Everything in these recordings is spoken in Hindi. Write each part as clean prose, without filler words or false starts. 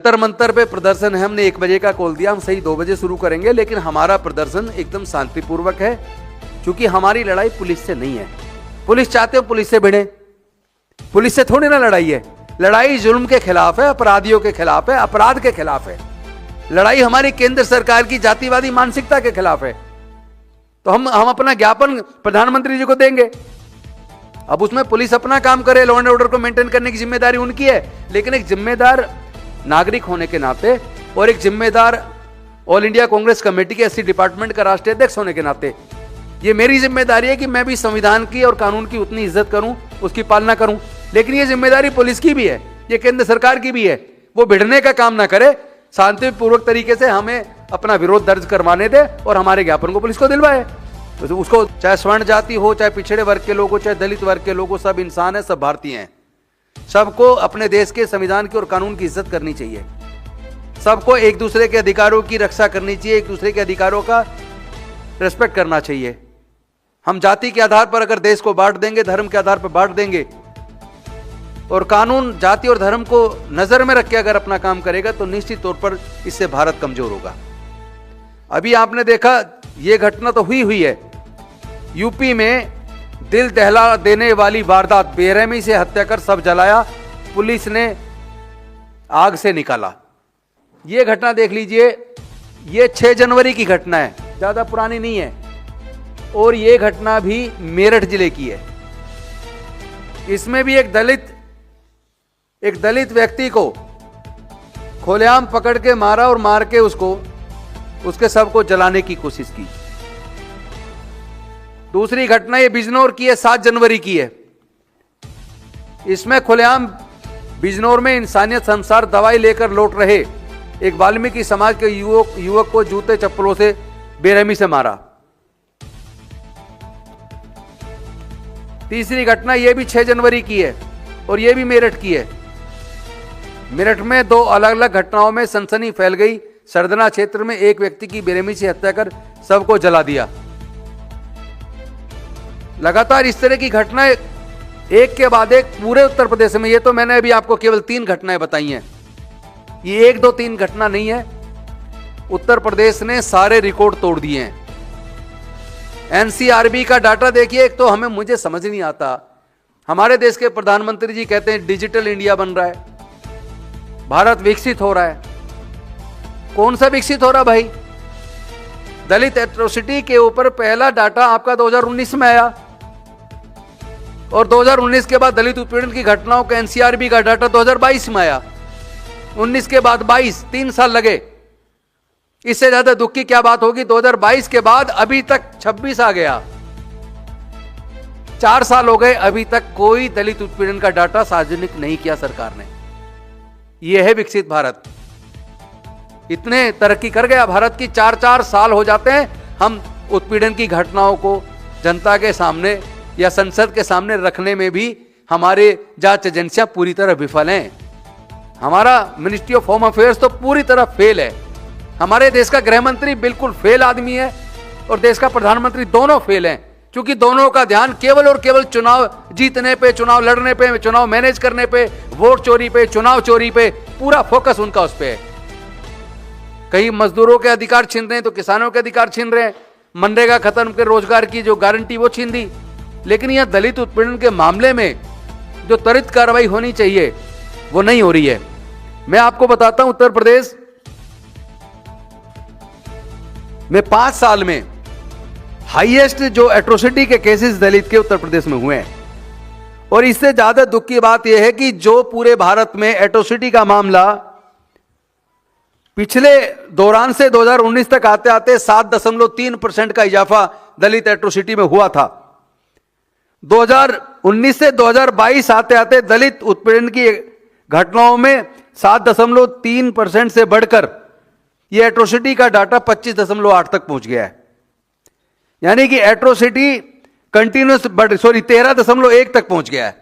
जंतर मंतर पे प्रदर्शन है, हमने 1 बजे का कॉल दिया, हम सही 2 बजे शुरू करेंगे, लेकिन हमारा प्रदर्शन एकदम शांतिपूर्वक है, क्योंकि हमारी लड़ाई पुलिस से नहीं है। पुलिस चाहते हो पुलिस से भिड़े, पुलिस से थोड़ी ना लड़ाई है। लड़ाई जुल्म के खिलाफ है, अपराधियों के खिलाफ है, अपराध के खिलाफ है। लड़ाई हमारी केंद्र सरकार की जातिवादी मानसिकता के खिलाफ है। तो हम अपना ज्ञापन प्रधानमंत्री जी को देंगे। अब उसमें पुलिस अपना काम करे, लॉ एंड ऑर्डर को मेंटेन करने की जिम्मेदारी उनकी है, लेकिन एक जिम्मेदार नागरिक होने के नाते और एक जिम्मेदार ऑल इंडिया कांग्रेस कमेटी के एससी डिपार्टमेंट का राष्ट्रीय अध्यक्ष होने के नाते ये मेरी जिम्मेदारी है कि मैं भी संविधान की और कानून की उतनी इज्जत करूं, उसकी पालना करूं। लेकिन ये जिम्मेदारी पुलिस की भी है, ये केंद्र सरकार की भी है। वो भिड़ने का काम ना करे, शांतिपूर्वक तरीके से हमें अपना विरोध दर्ज करवाने दे और हमारे ज्ञापन को पुलिस को दिलवाए। तो उसको चाहे स्वर्ण जाति हो, चाहे पिछड़े वर्ग के लोग हो, चाहे दलित वर्ग के लोग हो, सब इंसान है, सब भारतीय हैं। सबको अपने देश के संविधान की और कानून की इज्जत करनी चाहिए। सबको एक दूसरे के अधिकारों की रक्षा करनी चाहिए, एक दूसरे के अधिकारों का रिस्पेक्ट करना चाहिए। हम जाति के आधार पर अगर देश को बांट देंगे, धर्म के आधार पर बांट देंगे और कानून जाति और धर्म को नजर में रख के अगर अपना काम करेगा तो निश्चित तौर पर इससे भारत कमजोर होगा। अभी आपने देखा यह घटना तो हुई है, यूपी में दिल दहला देने वाली वारदात, बेरहमी से हत्या कर सब जलाया, पुलिस ने आग से निकाला। यह घटना देख लीजिए, यह 6 जनवरी की घटना है, ज्यादा पुरानी नहीं है, और यह घटना भी मेरठ जिले की है। इसमें भी एक दलित व्यक्ति को खुलेआम पकड़ के मारा और मार के उसके शव को जलाने की कोशिश की। दूसरी घटना ये बिजनौर की है, 7 जनवरी की है। इसमें खुलेआम बिजनौर में इंसानियत संसार दवाई लेकर लौट रहे एक वाल्मीकि समाज के युवक को जूते चप्पलों से बेरहमी से मारा। तीसरी घटना यह भी 6 जनवरी की है और यह भी मेरठ की है। मेरठ में 2 अलग अलग घटनाओं में सनसनी फैल गई। सरदना क्षेत्र में एक व्यक्ति की बेरहमी से हत्या कर शव को जला दिया। लगातार इस तरह की घटनाएं एक के बाद एक पूरे उत्तर प्रदेश में। ये तो मैंने अभी आपको केवल 3 घटनाएं बताई हैं, ये 1 2 3 घटना नहीं है। उत्तर प्रदेश ने सारे रिकॉर्ड तोड़ दिए हैं। एनसीआरबी का डाटा देखिए, एक तो मुझे समझ नहीं आता। हमारे देश के प्रधानमंत्री जी कहते हैं डिजिटल इंडिया बन रहा है, भारत विकसित हो रहा है। कौन सा विकसित हो रहा भाई? दलित एट्रोसिटी के ऊपर पहला डाटा आपका 2019 में आया और 2019 के बाद दलित उत्पीड़न की घटनाओं का एनसीआरबी का डाटा 2022 में आया। 19 के बाद 22, 3 साल लगे। इससे ज्यादा दुख की क्या बात होगी? 2022 के बाद अभी तक 26 आ गया, 4 साल हो गए, अभी तक कोई दलित उत्पीड़न का डाटा सार्वजनिक नहीं किया सरकार ने। यह है विकसित भारत। इतने तरक्की कर गया भारत की, 4-4 साल हो जाते हैं हम उत्पीड़न की घटनाओं को जनता के सामने या संसद के सामने रखने में भी हमारे जांच एजेंसियां पूरी तरह विफल हैं। हमारा मिनिस्ट्री ऑफ होम अफेयर्स तो पूरी तरह फेल है। हमारे देश का गृह मंत्री बिल्कुल फेल आदमी है और देश का प्रधानमंत्री, दोनों फेल हैं, क्योंकि दोनों का ध्यान केवल और केवल चुनाव जीतने पे, चुनाव लड़ने पे, चुनाव मैनेज करने पे, वोट चोरी पे, चुनाव चोरी पे, पूरा फोकस उनका उस पे है। कहीं मजदूरों के अधिकार छीन रहे हैं तो किसानों के अधिकार छीन रहे हैं। मनरेगा खत्म कर रोजगार की जो गारंटी वो छीन दी। लेकिन यह दलित उत्पीड़न के मामले में जो त्वरित कार्रवाई होनी चाहिए वो नहीं हो रही है। मैं आपको बताता हूं, उत्तर प्रदेश में 5 साल में हाईएस्ट जो एट्रोसिटी के केसेस दलित के उत्तर प्रदेश में हुए हैं। और इससे ज्यादा दुख की बात यह है कि जो पूरे भारत में एट्रोसिटी का मामला पिछले दौरान से 2019 तक आते आते 7.3% का इजाफा दलित एट्रोसिटी में हुआ था। 2019 से 2022 आते आते दलित उत्पीड़न की घटनाओं में 7.3% से बढ़कर यह एट्रोसिटी का डाटा 25.8 तक पहुंच गया है। यानी कि एट्रोसिटी कंटिन्यूस 13.1 तक पहुंच गया है।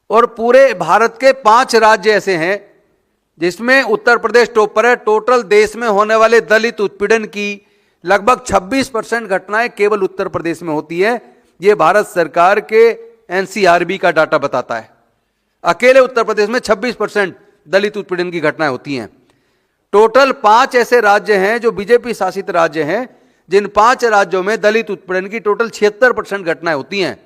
और पूरे भारत के 5 राज्य ऐसे हैं जिसमें उत्तर प्रदेश टॉप पर है। टोटल देश में होने वाले दलित उत्पीड़न की लगभग 26% घटनाएं केवल उत्तर प्रदेश में होती है। यह भारत सरकार के एनसीआरबी का डाटा बताता है। अकेले उत्तर प्रदेश में 26% दलित उत्पीड़न की घटनाएं होती हैं। टोटल 5 ऐसे राज्य हैं जो बीजेपी शासित राज्य हैं, जिन 5 राज्यों में दलित उत्पीड़न की टोटल 76% घटनाएं होती हैं,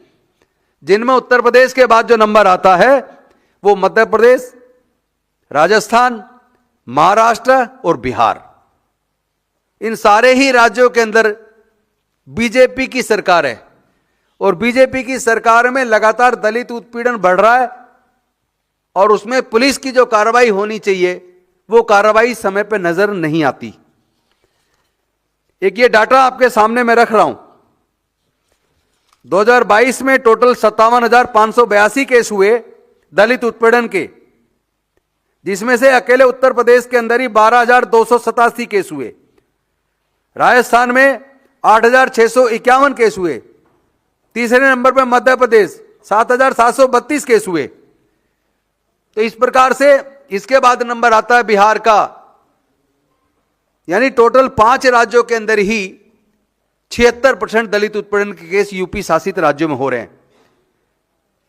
जिनमें उत्तर प्रदेश के बाद जो नंबर आता है वो मध्य प्रदेश, राजस्थान, महाराष्ट्र और बिहार। इन सारे ही राज्यों के अंदर बीजेपी की सरकार है और बीजेपी की सरकार में लगातार दलित उत्पीड़न बढ़ रहा है और उसमें पुलिस की जो कार्रवाई होनी चाहिए वो कार्रवाई समय पर नजर नहीं आती। एक ये डाटा आपके सामने मैं रख रहा हूं। 2022 में टोटल 57,582 केस हुए दलित उत्पीड़न के, जिसमें से अकेले उत्तर प्रदेश के अंदर ही 12,287 केस हुए, राजस्थान में 8,651 केस हुए, तीसरे नंबर पर मध्य प्रदेश 7,732 केस हुए। तो इस प्रकार से इसके बाद नंबर आता है बिहार का, यानी टोटल 5 राज्यों के अंदर ही 76% दलित उत्पीड़न के केस यूपी शासित राज्यों में हो रहे हैं।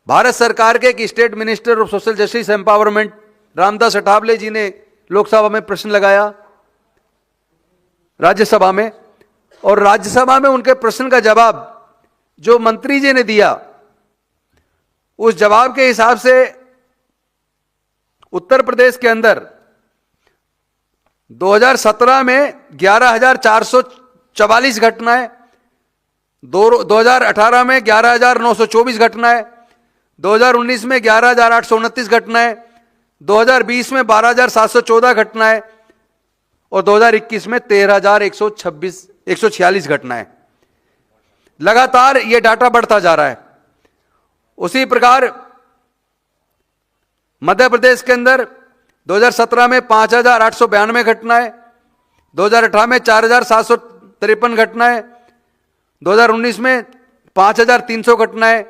भारत सरकार के एक state minister of social justice empowerment Ramdas Athawale ji ने लोकसभा में प्रश्न लगाया, राज्यसभा में, और राज्यसभा में उनके प्रश्न का जवाब जो मंत्री जी ने दिया, उस जवाब के हिसाब से उत्तर प्रदेश के अंदर 2017 में 11,444 घटनाएं, 2018 में 11,924 घटनाएं, 2019 में 11,829 घटनाएं, 2020 में 12,714 घटनाएं और 2021 में 13,146 घटनाएं। लगातार यह डाटा बढ़ता जा रहा है। उसी प्रकार मध्य प्रदेश के अंदर 2017 में 5,892 घटनाएं, 2018 में 4,753 घटनाएं, 2019 में 5,300 घटनाएं,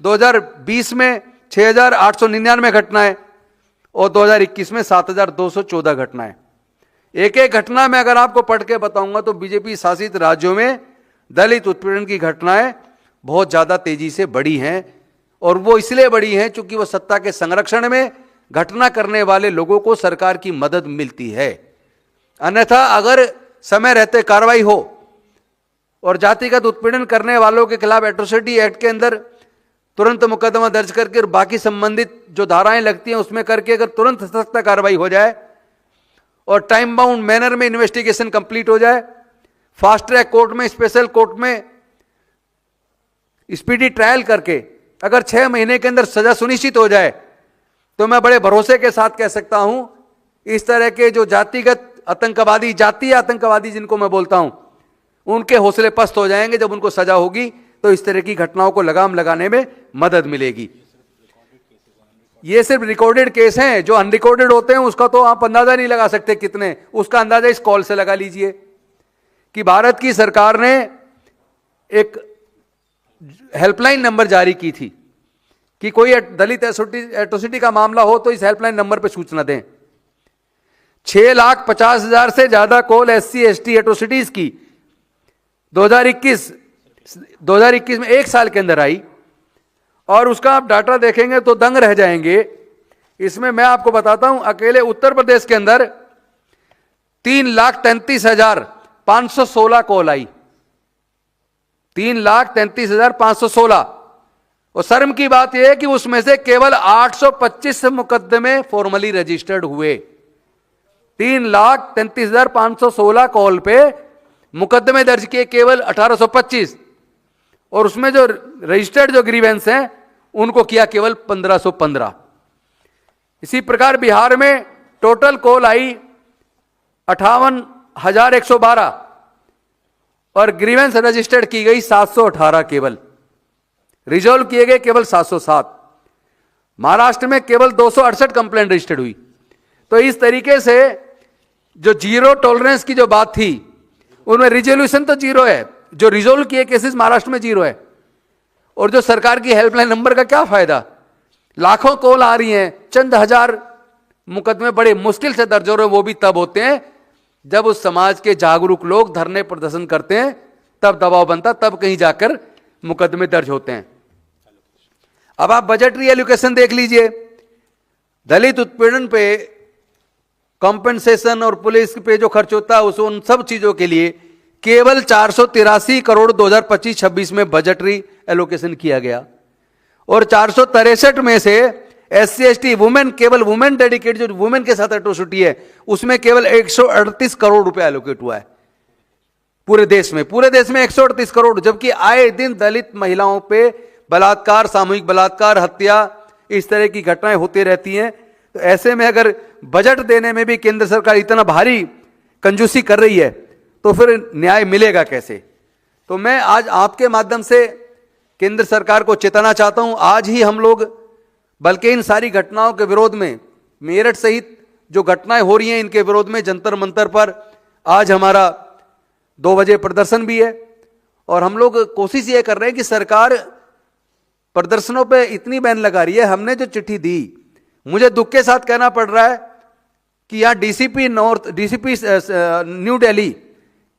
2020 में 6,899 घटनाएं और 2021 में 7,214 घटनाएं। एक एक घटना में अगर आपको पढ़ के बताऊंगा तो बीजेपी शासित राज्यों में दलित उत्पीड़न की घटनाएं बहुत ज्यादा तेजी से बढ़ी हैं और वो इसलिए बढ़ी हैं क्योंकि वो सत्ता के संरक्षण में घटना करने वाले लोगों को सरकार की मदद मिलती है। अन्यथा अगर समय रहते कार्रवाई हो और जातिगत उत्पीड़न करने वालों के खिलाफ एट्रोसिटी एक्ट के अंदर तुरंत मुकदमा दर्ज करके और बाकी संबंधित जो धाराएं लगती हैं उसमें करके अगर तुरंत सख्त कार्रवाई हो जाए और टाइम बाउंड मैनर में इन्वेस्टिगेशन कंप्लीट हो जाए, फास्ट ट्रैक कोर्ट में, स्पेशल कोर्ट में स्पीडी ट्रायल करके अगर 6 महीने के अंदर सजा सुनिश्चित हो जाए, तो मैं बड़े भरोसे के साथ कह सकता हूं इस तरह के जो जातिगत आतंकवादी, जातीय आतंकवादी जिनको मैं बोलता हूं, उनके हौसले पस्त हो जाएंगे। जब उनको सजा होगी तो इस तरह की घटनाओं को लगाम लगाने में मदद मिलेगी। ये सिर्फ रिकॉर्डेड केस हैं, जो अनरिकॉर्डेड होते हैं उसका तो आप अंदाजा नहीं लगा सकते कितने, उसका अंदाजा इस कॉल से लगा लीजिए कि भारत की सरकार ने एक हेल्पलाइन नंबर जारी की थी कि कोई दलित एट्रोसिटी का मामला हो तो इस हेल्पलाइन नंबर पर सूचना दें। 6,50,000 से ज्यादा कॉल SC ST एट्रोसिटीज की 2021 में एक साल के अंदर आई और उसका आप डाटा देखेंगे तो दंग रह जाएंगे। इसमें मैं आपको बताता हूं, अकेले उत्तर प्रदेश के अंदर 3,33,516 कॉल आई, 3,33,516। और शर्म की बात यह है कि उसमें से केवल 825 मुकदमे फॉर्मली रजिस्टर्ड हुए। 3,33,516 कॉल पे मुकदमे दर्ज किए केवल 1825 और उसमें जो रजिस्टर्ड जो ग्रीवेंस हैं उनको किया केवल 1515। इसी प्रकार बिहार में टोटल कॉल आई 58,112 और ग्रीवेंस रजिस्टर्ड की गई 718, केवल रिजॉल्व किए गए केवल 707। महाराष्ट्र में केवल 268 कंप्लेंट रजिस्टर्ड हुई। तो इस तरीके से जो जीरो टॉलरेंस की जो बात थी उनमें रिजोल्यूशन तो जीरो है, जो रिजोल्व किए केसेस महाराष्ट्र में जीरो है। और जो सरकार की हेल्पलाइन नंबर का क्या फायदा, लाखों कॉल आ रही हैं, चंद हजार मुकदमे बड़े मुश्किल से दर्ज हो रहे, वो भी तब होते हैं जब उस समाज के जागरूक लोग धरने प्रदर्शन करते हैं, तब दबाव बनता, तब कहीं जाकर मुकदमे दर्ज होते हैं। अब आप बजटरी एलोकेशन देख लीजिए। दलित उत्पीड़न पे कॉम्पेंसेशन और पुलिस पे जो खर्च होता है उस उन सब चीजों के लिए केवल 483 करोड़ 2025-26 में बजटरी एलोकेशन किया गया। और 463 में से SC/ST वुमेन, केवल वुमेन डेडिकेट जो वुमेन के साथ एट्रोसिटी है उसमें केवल 138 करोड़ रुपए एलोकेट हुआ है पूरे देश में 138 करोड़। जबकि आए दिन दलित महिलाओं पे बलात्कार, सामूहिक बलात्कार, हत्या, इस तरह की घटनाएं होती रहती हैं। तो ऐसे में अगर बजट देने में भी केंद्र सरकार इतना भारी कंजूसी कर रही है तो फिर न्याय मिलेगा कैसे। तो मैं आज आपके माध्यम से केंद्र सरकार को चेताना चाहता हूं। आज ही हम लोग बल्कि इन सारी घटनाओं के विरोध में, मेरठ सहित जो घटनाएं हो रही हैं इनके विरोध में जंतर मंतर पर आज हमारा 2 बजे प्रदर्शन भी है। और हम लोग कोशिश ये कर रहे हैं कि सरकार प्रदर्शनों पे इतनी बैन लगा रही है। हमने जो चिट्ठी दी, मुझे दुख के साथ कहना पड़ रहा है कि यहाँ डीसीपी न्यू दिल्ली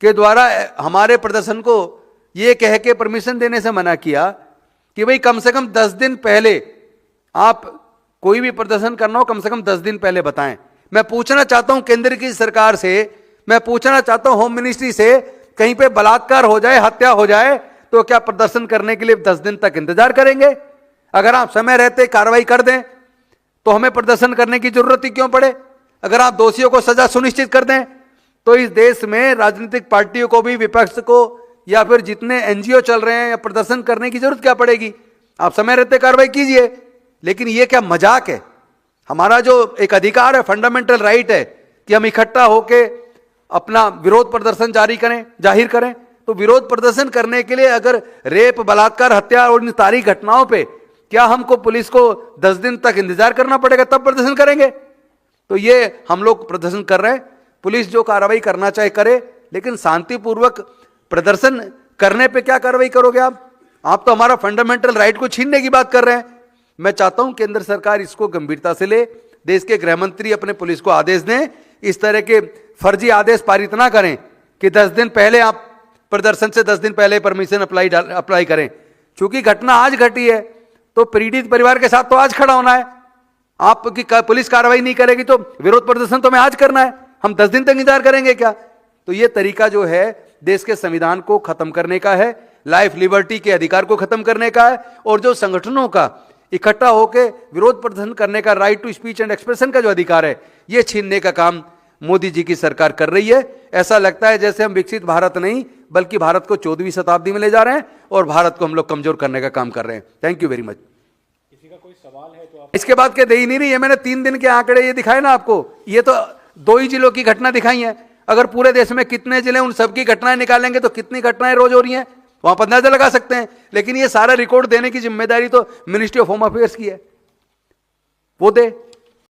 के द्वारा हमारे प्रदर्शन को ये कह के परमिशन देने से मना किया कि भाई कम से कम 10 दिन पहले आप कोई भी प्रदर्शन करना हो, कम से कम 10 दिन पहले बताएं। मैं पूछना चाहता हूं केंद्र की सरकार से, मैं पूछना चाहता हूं होम मिनिस्ट्री से, कहीं पे बलात्कार हो जाए, हत्या हो जाए तो क्या प्रदर्शन करने के लिए 10 दिन तक इंतजार करेंगे? अगर आप समय रहते कार्रवाई कर दें तो हमें प्रदर्शन करने की जरूरत ही क्यों पड़े? अगर आप दोषियों को सजा सुनिश्चित कर दें तो इस देश में राजनीतिक पार्टियों को भी, विपक्ष को या फिर जितने एनजीओ चल रहे हैं या प्रदर्शन करने की जरूरत क्या पड़ेगी? आप समय रहते कार्रवाई कीजिए। लेकिन ये क्या मजाक है? हमारा जो एक अधिकार है, फंडामेंटल राइट है कि हम इकट्ठा होके अपना विरोध प्रदर्शन जाहिर करें। तो विरोध प्रदर्शन करने के लिए अगर रेप, बलात्कार, हत्या और इन सारी घटनाओं पे क्या हमको पुलिस को 10 दिन तक इंतजार करना पड़ेगा तब प्रदर्शन करेंगे? तो ये हम लोग प्रदर्शन कर रहे हैं। पुलिस जो कार्रवाई करना चाहे करे, लेकिन शांतिपूर्वक प्रदर्शन करने पे क्या कार्रवाई करोगे आप तो हमारा फंडामेंटल राइट को छीनने की बात कर रहे हैं। मैं चाहता हूं केंद्र सरकार इसको गंभीरता से ले। देश के गृह मंत्री अपने पुलिस को आदेश दें, इस तरह के फर्जी आदेश पारित ना करें कि 10 दिन पहले आप प्रदर्शन से 10 दिन पहले परमिशन अप्लाई करें। क्योंकि घटना आज घटी है तो पीड़ित परिवार के साथ तो आज खड़ा होना है। आपकी पुलिस कार्रवाई नहीं करेगी तो विरोध प्रदर्शन तो हमें आज करना है। हम 10 दिन तक इंतजार करेंगे क्या? तो ये तरीका जो है देश के संविधान को खत्म करने का है, लाइफ लिबर्टी के अधिकार को खत्म करने का है, और जो संगठनों का इकट्ठा होकर विरोध प्रदर्शन करने का, right to speech and expression का जो अधिकार है, ये छीनने का काम मोदी जी की सरकार कर रही है। ऐसा लगता है जैसे हम विकसित भारत नहीं बल्कि भारत को 14वीं शताब्दी में ले जा रहे हैं और भारत को हम लोग कमजोर करने का काम कर रहे हैं। Thank you very much. किसी का कोई सवाल है तो आप इसके बाद के दे ही नहीं रही है। मैंने 3 दिन के आंकड़े ये दिखाए ना आपको, ये तो 2 ही जिलों की घटना दिखाई है। अगर पूरे देश में कितने जिले उन सबकी घटनाएं निकालेंगे तो कितनी घटनाएं रोज हो रही हैं वहां पर अंदाजा लगा सकते हैं। लेकिन ये सारा रिकॉर्ड देने की जिम्मेदारी तो मिनिस्ट्री ऑफ होम अफेयर्स की है, वो दे।